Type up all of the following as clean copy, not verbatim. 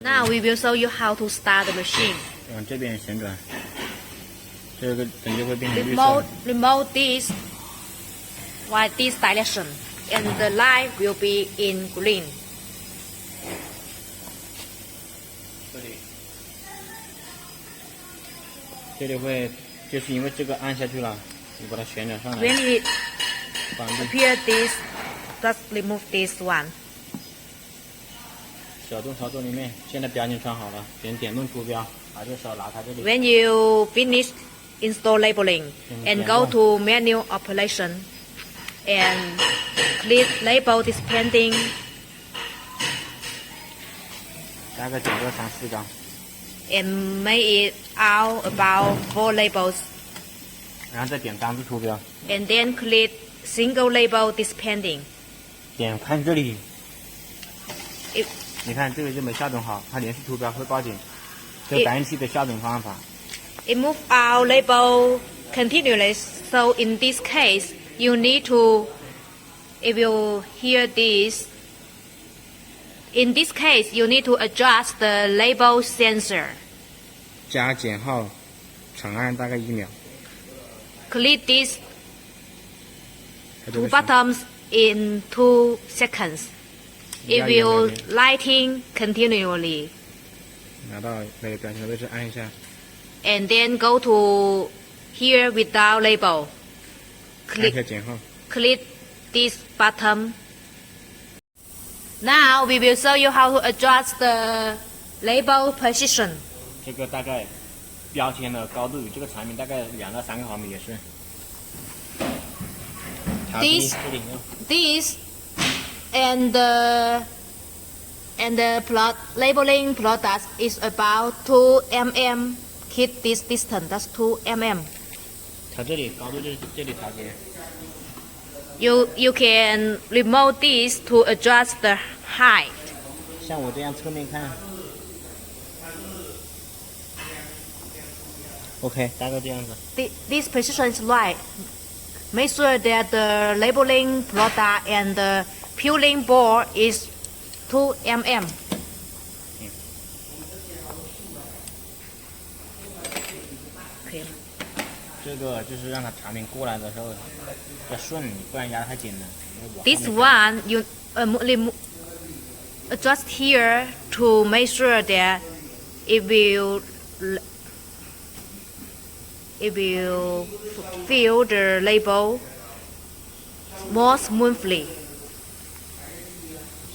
Now we will show you how to start the machine. 往这边旋转，这个灯就会变成绿色。Remote this while this direction, and the light will be in green. 这里会，就是因为这个按下去了，你把它旋转上来。 When it 绑住 appear this, just remove this one. 小动操作里面，现在标已经穿好了，先点动图标，把这手拿开这里。 When you finish install labeling and go to menu operation and click label dispensing. 大概整个3、4张。 And make it out about 4 labels. 然后再点当住图标。 And then click single label dispensing. 点看这里。 It, 你看这个就没校准好，它连续图标会报警，这单一期的校准方法。 it move out label continuously. So in this case, you need to, if you hear this, in this case, you need to adjust the label sensor. 加减号，长按大概1秒。 Click these 2 buttons in 2 seconds. It will lighting continually. 拿到那个表情的位置按一下。 And then go to here without label. 按一下减号。 Click this button. Now we will show you how to adjust the label position. 这个大概标签的高度与这个产品大概2到3个毫米也是。 This and the plot labeling product is about 2 mm. Keep this distance. That's 2 mm. 调这里高度就是这里调节。 You can remote this to adjust the height. 像我这样侧面看。OK， 大概这样子。This position is right. Make sure that the labeling product and the peeling board is 2 mm. 可以了。这个就是让它产品过来的时候要顺，不然压得太紧了。 This one you adjust here to make sure that it will fill the label more smoothly.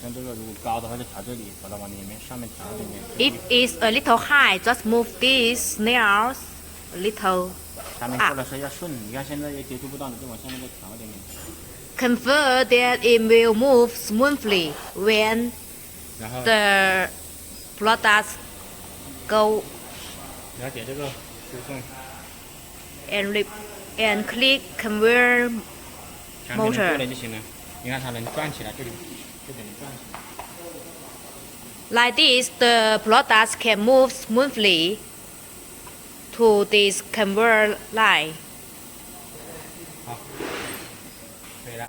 像这个如果高的话就调这里，把它往里面上面调一点点。 If it's a little high, just move these nails a little 产品过来的时候要顺，你看现在也接触不到，你就往下面再调一点点。 Confirm that it will move smoothly when 然后 the products go 了解这个输送。 and click convert 产品能过 motor. 来就行了。你看它能转起来，这里能转起来。 Like this, the products can move smoothly to this convert line.